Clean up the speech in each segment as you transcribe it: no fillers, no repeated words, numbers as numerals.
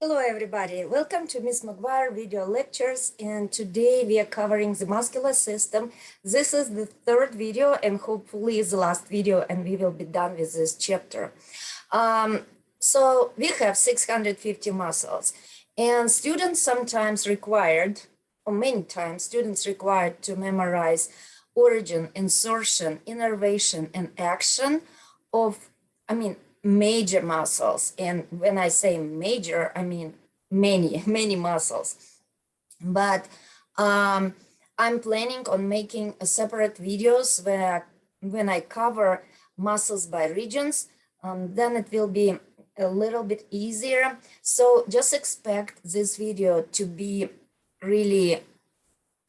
Hello everybody, welcome to Ms. McGuire video lectures, and today we are covering the muscular system. This is the third video and hopefully is the last video, and we will be done with this chapter. So we have 650 muscles, and students sometimes required, or many times students required to memorize origin, insertion, innervation, and action of, major muscles. And when I say major, I mean many muscles. But I'm planning on making a separate videos where when I cover muscles by regions, then it will be a little bit easier. So just expect this video to be really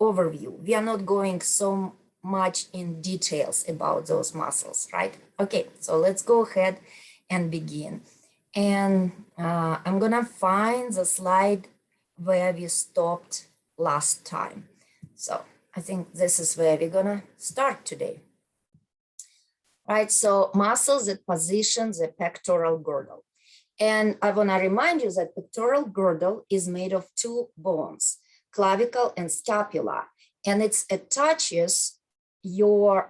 overview. We are not going so much in details about those muscles, right? Okay, so let's go ahead and begin. And I'm gonna find the slide where we stopped last time. So I think this is where we're gonna start today. Right, so muscles that position the pectoral girdle. And I wanna remind you that pectoral girdle is made of two bones, clavicle and scapula, and it attaches your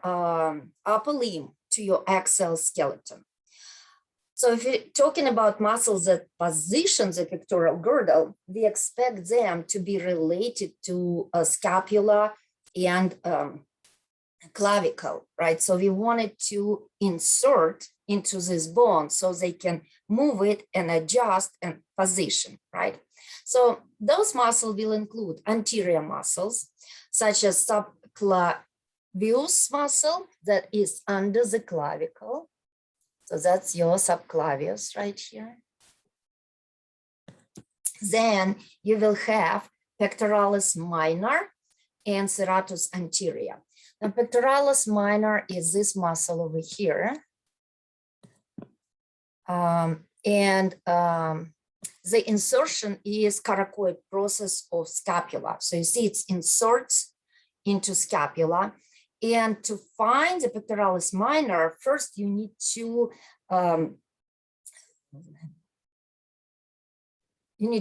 upper limb to your axial skeleton. So if you're talking about muscles that position the pectoral girdle, we expect them to be related to a scapula and clavicle, right? So we wanted to insert into this bone so they can move it and adjust and position, right? So those muscles will include anterior muscles, such as subclavius muscle that is under the clavicle. So that's your subclavius right here. Then you will have pectoralis minor and serratus anterior. Now, pectoralis minor is this muscle over here. The insertion is coracoid process of scapula. So you see it inserts into scapula. And to find the pectoralis minor, first you need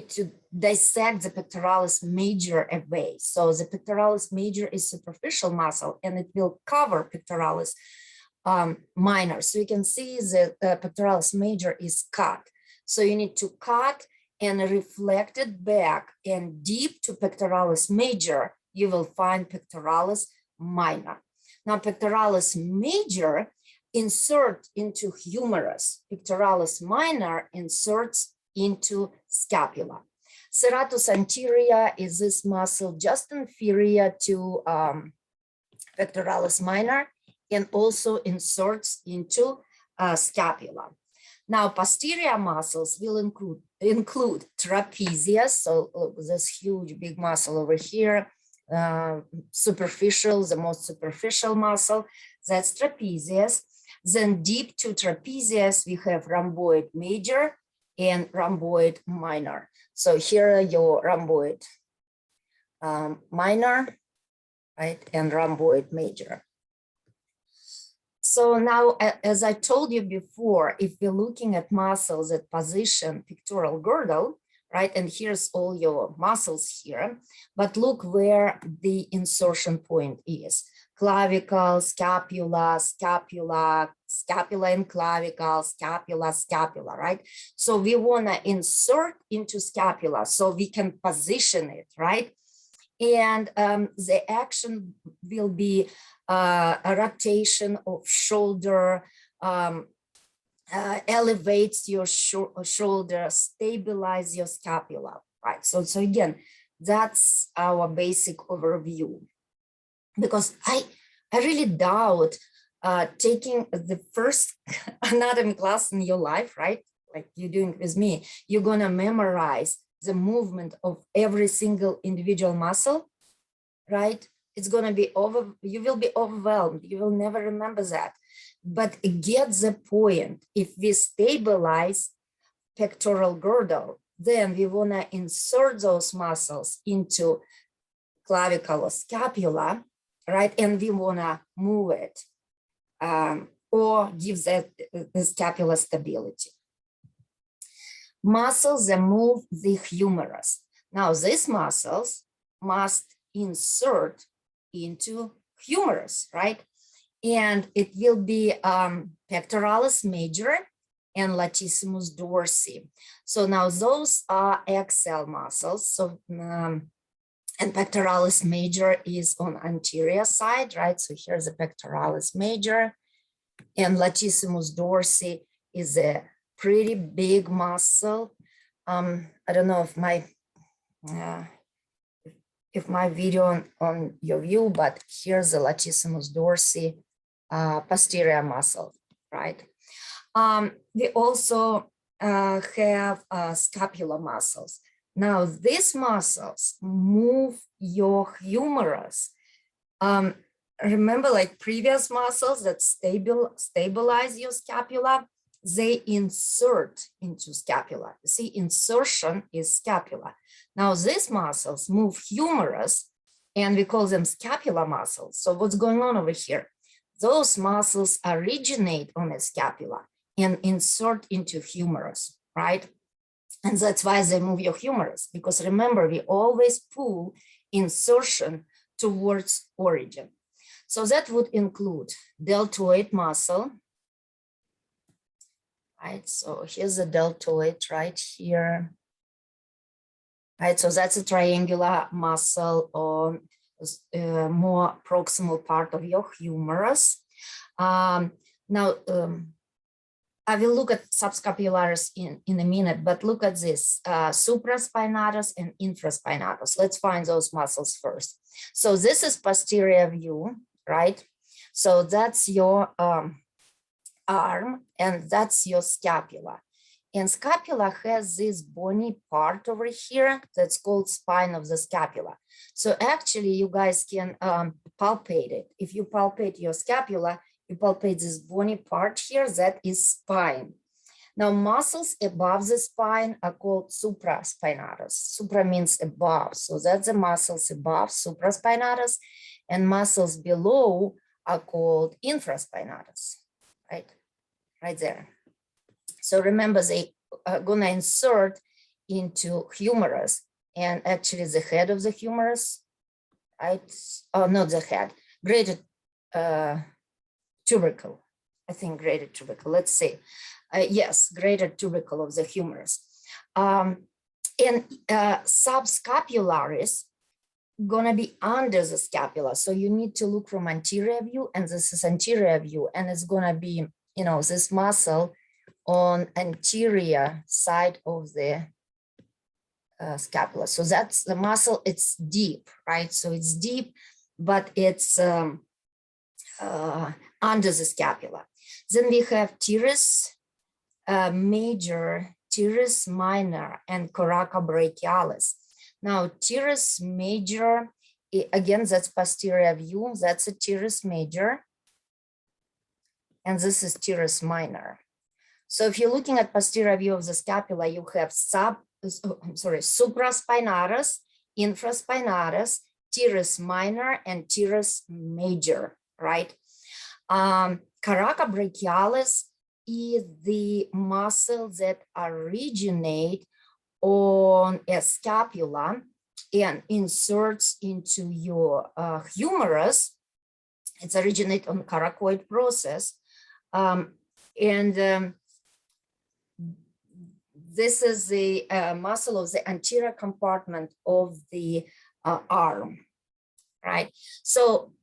to dissect the pectoralis major away. So the pectoralis major is superficial muscle, and it will cover pectoralis minor. So you can see the pectoralis major is cut. So you need to cut and reflect it back, and deep to pectoralis major, you will find pectoralis minor. Now, pectoralis major insert into humerus. Pectoralis minor inserts into scapula. Serratus anterior is this muscle just inferior to pectoralis minor and also inserts into scapula. Now, posterior muscles will include trapezius, so look, this huge big muscle over here, superficial, the most superficial muscle, that's trapezius. Then deep to trapezius, we have rhomboid major and rhomboid minor. So here are your rhomboid minor, right, and rhomboid major. So now, as I told you before, if we're looking at muscles that position pectoral girdle, right, and here's all your muscles here, but look where the insertion point is. Clavicle, scapula, scapula, scapula and clavicle, scapula, scapula, right? So we want to insert into scapula so we can position it, right? And the action will be a rotation of shoulder, elevates your shoulder, stabilize your scapula, right? So again, that's our basic overview. Because I really doubt taking the first anatomy class in your life, right? Like you're doing with me, you're gonna memorize the movement of every single individual muscle, right? It's gonna be you will be overwhelmed. You will never remember that. But get the point. If we stabilize pectoral girdle, then we wanna insert those muscles into clavicle or scapula, right? And we wanna move it or give that the scapula stability. muscles that move the humerus. Now, these muscles must insert into humerus, right? And it will be pectoralis major and latissimus dorsi. So now those are axle muscles. So and pectoralis major is on anterior side, right? So here's the pectoralis major, and latissimus dorsi is a pretty big muscle. I don't know if my video on your view, but here's the latissimus dorsi posterior muscle, right? We also have scapular muscles. Now, these muscles move your humerus. Remember, like previous muscles that stabilize your scapula, they insert into scapula. You see, insertion is scapula. Now, these muscles move humerus, and we call them scapular muscles. So what's going on over here? Those muscles originate on the scapula and insert into humerus, right? And that's why they move your humerus, because remember, we always pull insertion towards origin. So that would include deltoid muscle, right? So here's the deltoid right here, right? So that's a triangular muscle on more proximal part of your humerus. I will look at subscapularis in a minute, but look at this, supraspinatus and infraspinatus. Let's find those muscles first. So this is posterior view, right? So that's your arm, and that's your scapula. And scapula has this bony part over here that's called spine of the scapula. So actually, you guys can palpate it. If you palpate your scapula, you palpate this bony part here, that is spine. Now, muscles above the spine are called supraspinatus. Supra means above, so that's the muscles above supraspinatus, and muscles below are called infraspinatus, right? Right there. So remember, they are gonna insert into humerus, and actually the head of the humerus, right? Oh, not the head, greater tubercle, I think greater tubercle, let's say. Yes, greater tubercle of the humerus. And subscapularis gonna be under the scapula. So you need to look from anterior view, and this is anterior view, and it's gonna be, you know, this muscle on anterior side of the scapula. So that's the muscle, it's deep, right? So it's deep, but it's under the scapula. Then we have teres major, teres minor, and coracobrachialis. Now, teres major, again, that's posterior view, that's a teres major, and this is teres minor. So if you're looking at posterior view of the scapula, you have supraspinatus, infraspinatus, teres minor, and teres major, right? Coracobrachialis is the muscle that originate on a scapula and inserts into your humerus. It's originate on coracoid process. This is the muscle of the anterior compartment of the arm, right? So,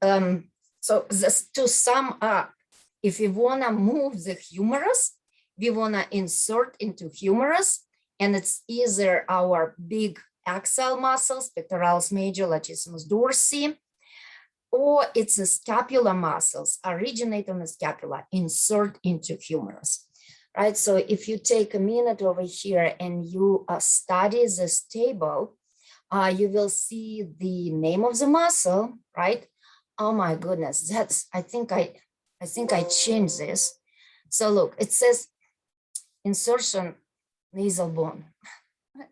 to sum up, if we want to move the humerus, we want to insert into humerus, and it's either our big axial muscles, pectoralis major, latissimus dorsi, or it's the scapular muscles, originate on the scapula, insert into humerus, right? So if you take a minute over here and you study this table, you will see the name of the muscle, right? Oh my goodness, that's, I think I changed this. So look, it says insertion nasal bone.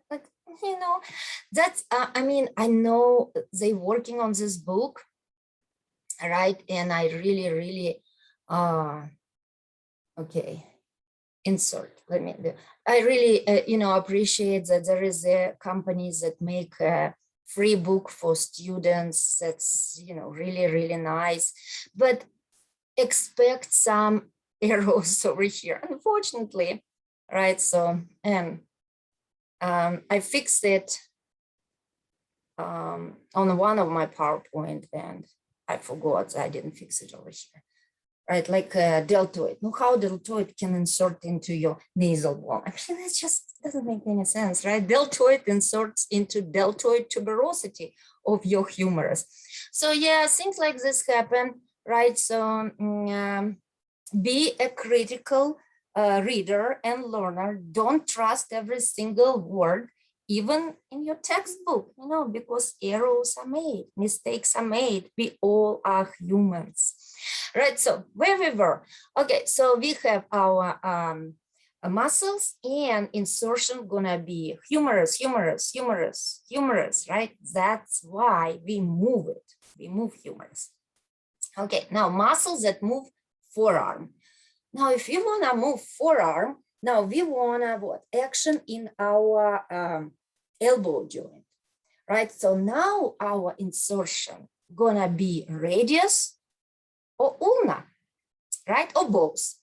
Like, you know, that's, I mean, I know they working on this book, right? And I really, okay. insert. Let me do. I really, appreciate that there is a companies that make a free book for students. That's, really, really nice, but expect some errors over here, unfortunately, right? So, I fixed it on one of my PowerPoint, and I forgot I didn't fix it over here. Right, like deltoid. Now, how deltoid can insert into your nasal wall? I mean, it just doesn't make any sense, right? Deltoid inserts into deltoid tuberosity of your humerus. So yeah, things like this happen, right? So be a critical reader and learner. Don't trust every single word, even in your textbook, because errors are made, mistakes are made. We all are humans. Right, so where we were. Okay, so we have our muscles, and insertion gonna be humerus, right? That's why we move it. We move humerus. Okay, now muscles that move forearm. Now, if you wanna move forearm, now we wanna what? Action in our elbow joint, right? So now our insertion gonna be radius or ulna, right? Or both.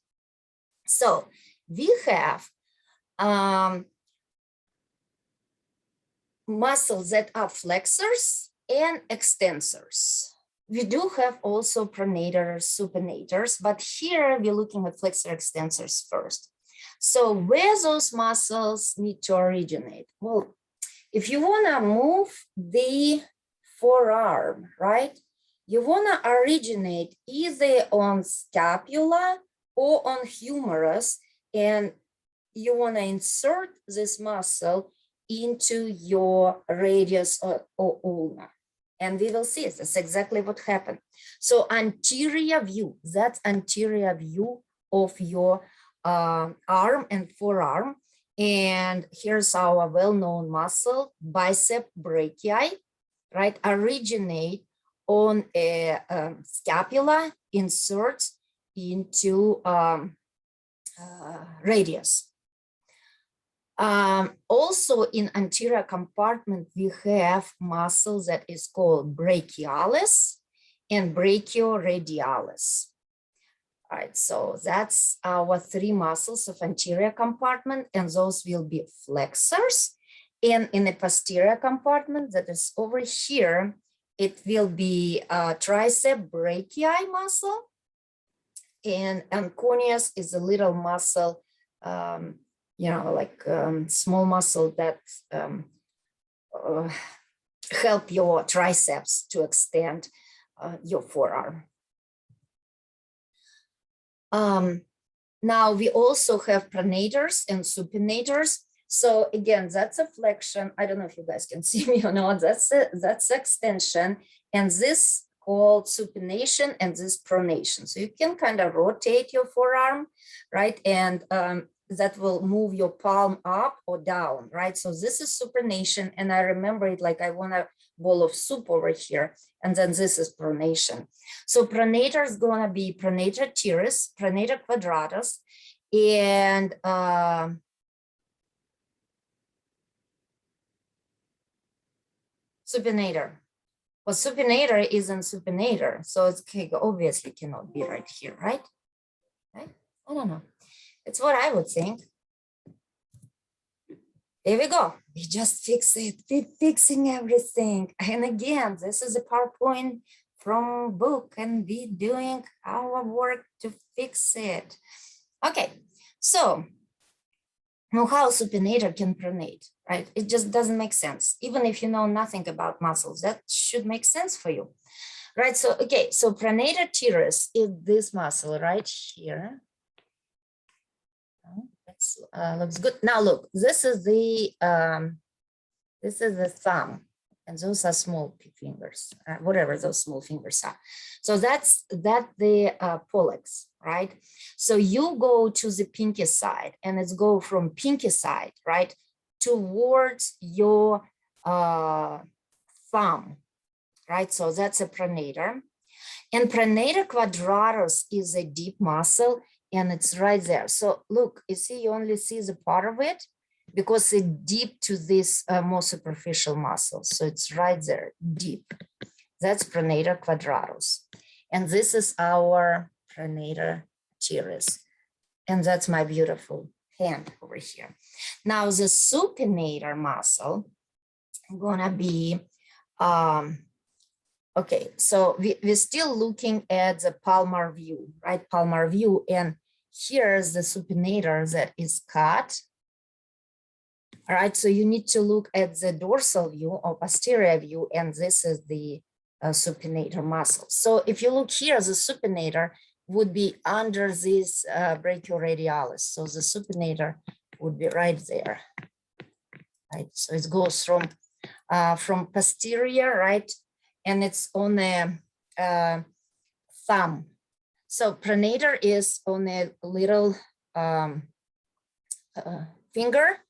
So we have muscles that are flexors and extensors. We do have also pronators, supinators, but here we're looking at flexor extensors first. So where those muscles need to originate? Well, if you wanna move the forearm, right? You wanna originate either on scapula or on humerus, and you wanna insert this muscle into your radius or ulna. And we will see that's exactly what happened. So anterior view, that's anterior view of your arm and forearm. And here's our well-known muscle, bicep brachii, right? Originate on a scapula, inserts into radius. Also in anterior compartment, we have muscle that is called brachialis and brachioradialis. All right, so that's our three muscles of anterior compartment, and those will be flexors. And in the posterior compartment that is over here, it will be tricep brachii muscle, and conconeus is a little muscle, small muscle that help your triceps to extend your forearm. Now we also have pronators and supinators. So again, that's a flexion. I don't know if you guys can see me or not. That's extension, and this called supination and this pronation. So you can kind of rotate your forearm, right? And that will move your palm up or down, right? So this is supination, and I remember it like I want a bowl of soup over here, and then this is pronation. So pronator is gonna be pronator teres, pronator quadratus, and supinator. Well, supinator isn't supinator, so it's obviously cannot be right here, right? Right? I don't know. It's what I would think. There we go. We just fix it. We're fixing everything. And again, this is a PowerPoint from book, and we're doing our work to fix it. Okay, so now how supinator can pronate, right? It just doesn't make sense. Even if you know nothing about muscles, that should make sense for you, right? So, okay, so pronator teres is this muscle right here. That looks good. Now look, this is the thumb, and those are small fingers, whatever those small fingers are. So that's the pollex, right? So you go to the pinky side, and it's go from pinky side, right, towards your thumb, right? So that's a pronator. And pronator quadratus is a deep muscle, and it's right there. So look, you see, you only see the part of it because it's deep to this more superficial muscle. So it's right there, deep. That's pronator quadratus. And this is our pronator teres. And that's my beautiful hand over here. Now the supinator muscle gonna be, okay, so we're still looking at the palmar view, right? Palmar view, and here's the supinator that is cut. All right, so you need to look at the dorsal view or posterior view, and this is the supinator muscle. So if you look here, the supinator would be under this brachioradialis. So the supinator would be right there, right? So it goes from posterior, right? And it's on the thumb. So pronator is on a little finger,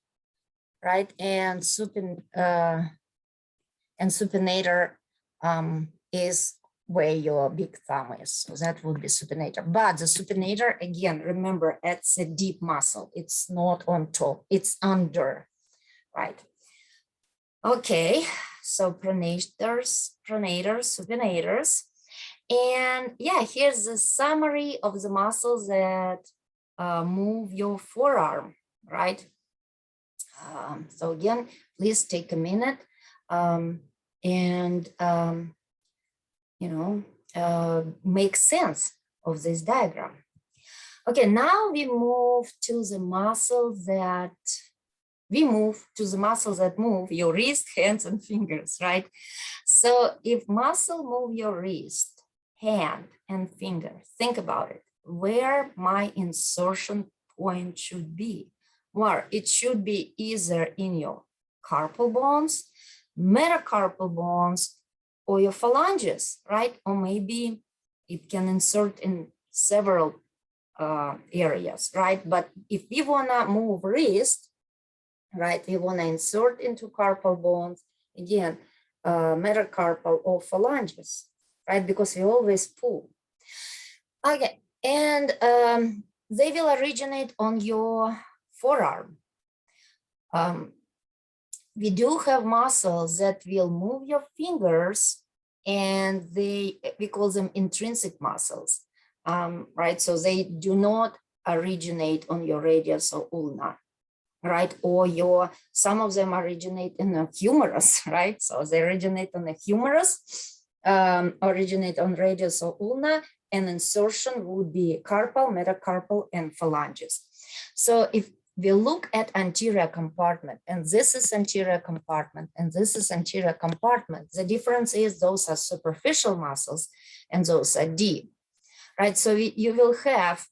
right? And supinator is where your big thumb is. So that would be supinator. But the supinator, again, remember, it's a deep muscle. It's not on top, it's under, right? Okay, so pronators, supinators. And yeah, here's the summary of the muscles that move your forearm, right? So again, please take a minute and make sense of this diagram. Okay, now we move to the muscles that move your wrist, hands, and fingers, right? So if muscle move your wrist, hand, and finger, think about it, where my insertion point should be. Well, it should be either in your carpal bones, metacarpal bones, or your phalanges, right? Or maybe it can insert in several areas, right? But if we wanna move wrist, right, we wanna insert into carpal bones, again, metacarpal or phalanges, right? Because we always pull. Okay, and they will originate on your forearm. We do have muscles that will move your fingers, and we call them intrinsic muscles, right? So they do not originate on your radius or ulna, right? Or some of them originate in the humerus, right? So they originate on the humerus, originate on radius or ulna, and insertion would be carpal, metacarpal, and phalanges. So if we look at anterior compartment, and this is anterior compartment, and this is anterior compartment, the difference is those are superficial muscles and those are deep, right? So you will have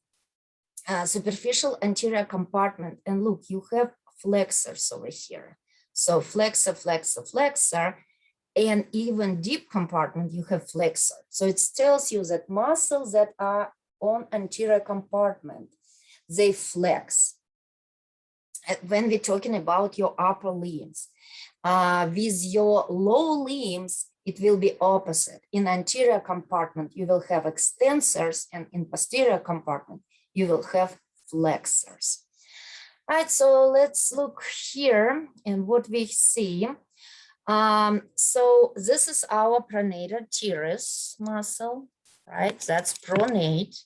superficial anterior compartment, and look, you have flexors over here. So flexor, flexor, flexor, and even deep compartment, you have flexor. So it tells you that muscles that are on anterior compartment, they flex. When we're talking about your upper limbs, with your low limbs, it will be opposite. In anterior compartment, you will have extensors, and in posterior compartment, you will have flexors. All right, so let's look here and what we see. So this is our pronator teres muscle, right? That's pronate.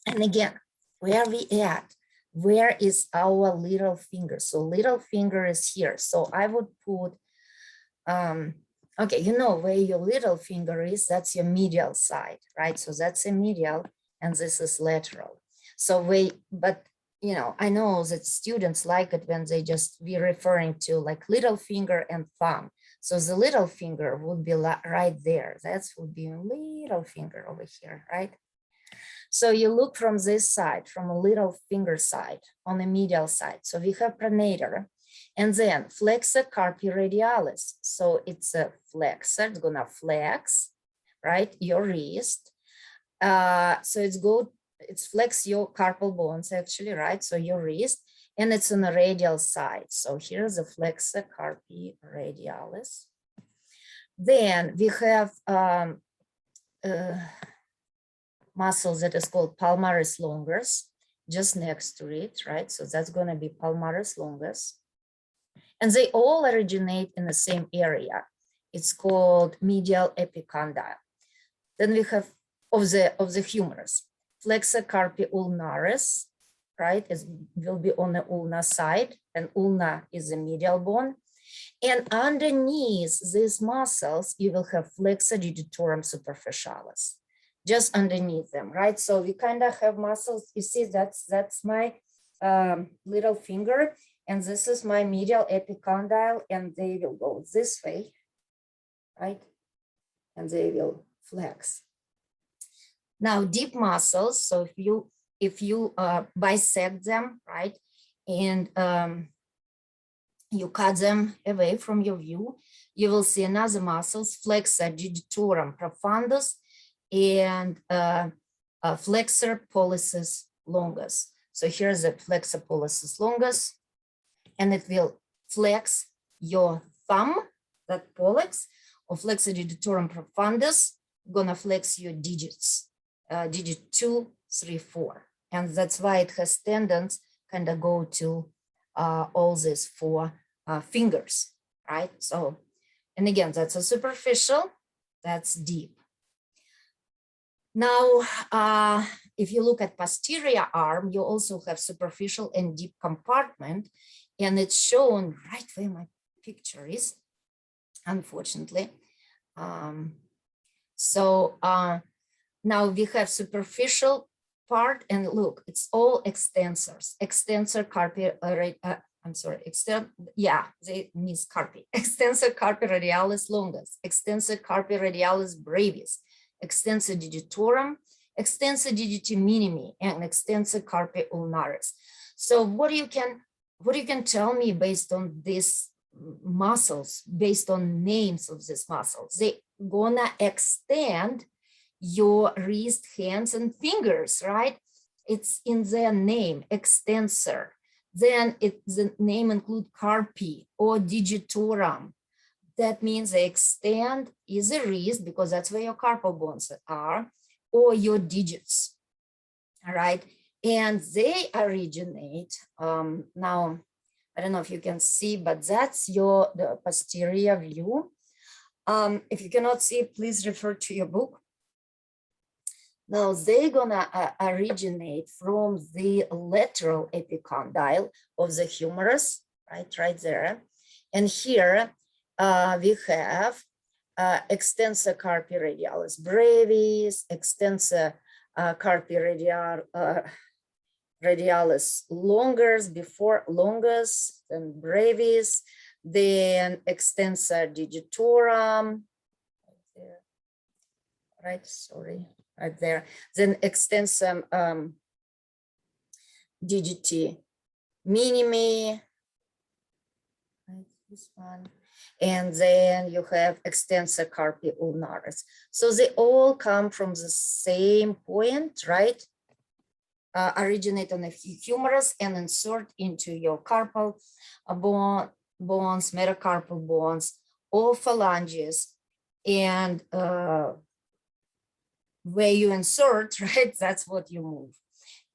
And again, where we at? Where is our little finger? So little finger is here. So I would put, okay, you know where your little finger is, that's your medial side, right? So that's a medial and this is lateral. So but you know, I know that students like it when they just be referring to like little finger and thumb. So the little finger would be right there. That would be a little finger over here, right? So you look from this side, from a little finger side on the medial side. So we have pronator, and then flexor carpi radialis. So it's a flexor, it's gonna flex, right? Your wrist. So it's flex your carpal bones actually, right? So your wrist, and it's on the radial side. So here's the flexor carpi radialis. Then we have muscle that is called palmaris longus, just next to it, right? So that's going to be palmaris longus. And they all originate in the same area. It's called medial epicondyle. Then we have of the humerus, flexor carpi ulnaris, right? It will be on the ulna side, and ulna is the medial bone. And underneath these muscles, you will have flexor digitorum superficialis, just underneath them, right? So we kind of have muscles. You see, that's my little finger, and this is my medial epicondyle, and they will go this way, right? And they will flex. Now, deep muscles. So if you bisect them, right, and you cut them away from your view, you will see another muscles, flexor digitorum profundus and flexor pollicis longus. So here's the flexor pollicis longus, and it will flex your thumb, that pollex, or flexor digitorum profundus, gonna flex your digits, digit 2, 3, 4. And that's why it has tendons kind of go to all these 4 fingers, right? So, and again, that's a superficial, that's deep. Now, if you look at posterior arm, you also have superficial and deep compartment, and it's shown right where my picture is, unfortunately. Now we have superficial part, and look, it's all extensors, extensor carpi, they means carpi, extensor carpi radialis longus, extensor carpi radialis brevis, extensor digitorum, extensor digiti minimi, and extensor carpi ulnaris. So what you can tell me based on these muscles, based on names of these muscles? They gonna extend your wrist, hands, and fingers, right? It's in their name, extensor. Then the name include carpi or digitorum. That means they extend either wrist, because that's where your carpal bones are, or your digits, all right? And they originate, now, I don't know if you can see, but that's the posterior view. If you cannot see, please refer to your book. Now they're gonna originate from the lateral epicondyle of the humerus, right there. And here we have extensor carpi radialis brevis, extensor carpi radialis longus, before longus, then brevis, then extensor digitorum, right, sorry, right there, then extensor digiti minimi, right, this one, and then you have extensor carpi ulnaris. So they all come from the same point, right? Originate on the humerus and insert into your carpal bones, metacarpal bones, or phalanges, and where you insert, right, that's what you move.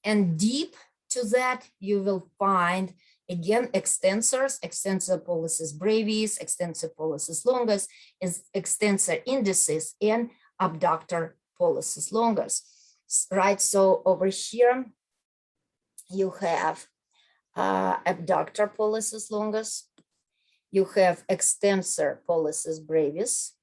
And deep to that, you will find, again, extensors, extensor pollicis brevis, extensor pollicis longus, extensor indicis, and abductor pollicis longus, right? So over here, you have abductor pollicis longus, you have extensor pollicis brevis,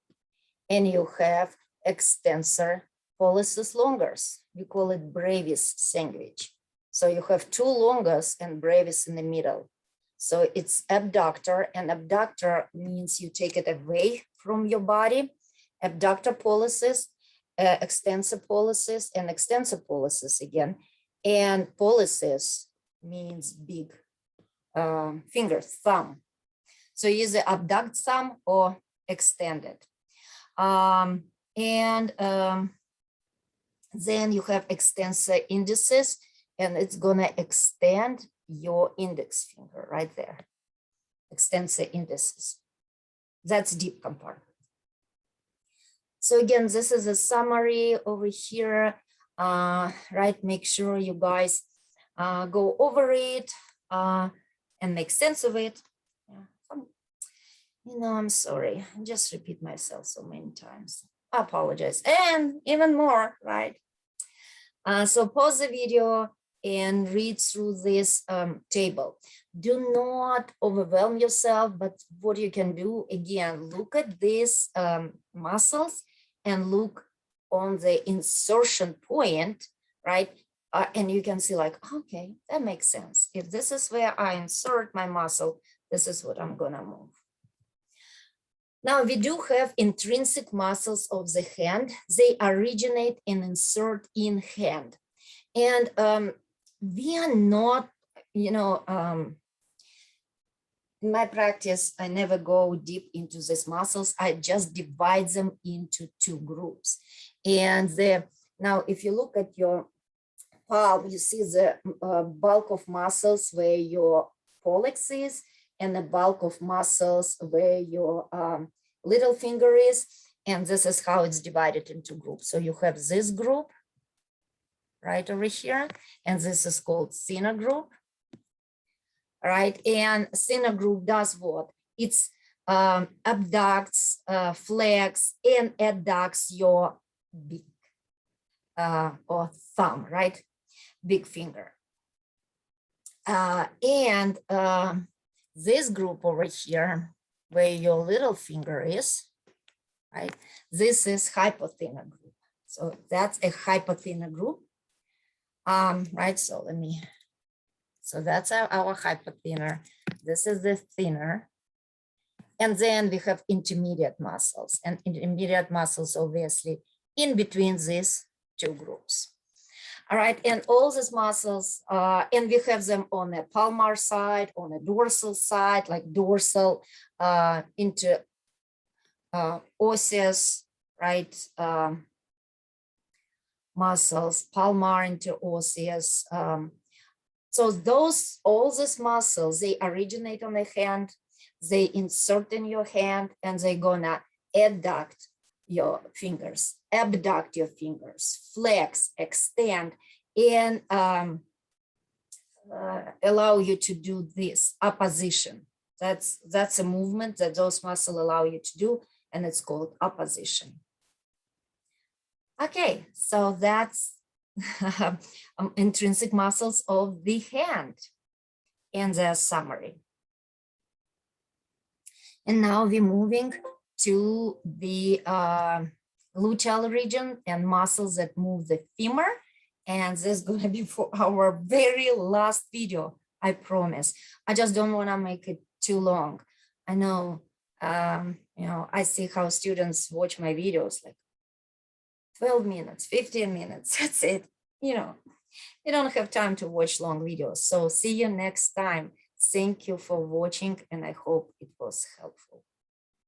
and you have extensor pollicis longus. We call it brevis sandwich. So you have 2 longus and brevis in the middle. So it's abductor, and abductor means you take it away from your body. Abductor pollicis, extensor pollicis, and extensor pollicis again. And pollicis means big finger, thumb. So either abduct thumb or extended. Then you have extensor indicis, and it's gonna extend your index finger right there. Extensor indicis. That's deep compartment. So again, this is a summary over here. right? Make sure you guys go over it and make sense of it. Yeah. I'm sorry. I just repeat myself so many times. I apologize. And even more, right? So pause the video and read through this table. Do not overwhelm yourself, but what you can do, again, look at these muscles and look on the insertion point, right? And you can see like, okay, that makes sense. If this is where I insert my muscle, this is what I'm gonna move. Now we do have intrinsic muscles of the hand. They originate and insert in hand. And we are not, in my practice, I never go deep into these muscles. I just divide them into two groups. And now if you look at your palm, you see the bulk of muscles where your pollex is, and the bulk of muscles where your little finger is. And this is how it's divided into groups. So you have this group right over here, and this is called thinner group, right? And thinner group does what? It's abducts, flex, and adducts your big or thumb, right? Big finger. And this group over here, where your little finger is, right? This is hypothenor group. So that's a hypothenor group, right? So that's our hypothenor. This is the thinner. And then we have intermediate muscles, and intermediate muscles, obviously, in between these two groups. All right, and all these muscles, and we have them on the palmar side, on the dorsal side, like dorsal into osseous, right? Muscles, palmar into osseous. So all these muscles, they originate on the hand, they insert in your hand, and they're gonna adduct your fingers, abduct your fingers, flex, extend, and allow you to do this opposition. That's a movement that those muscles allow you to do, and it's called opposition. Okay, so that's intrinsic muscles of the hand and their summary. And now we're moving to the luteal region and muscles that move the femur. And this is going to be for our very last video, I promise. I just don't want to make it too long. I know, I see how students watch my videos like 12 minutes, 15 minutes, that's it. You don't have time to watch long videos. So see you next time. Thank you for watching, and I hope it was helpful.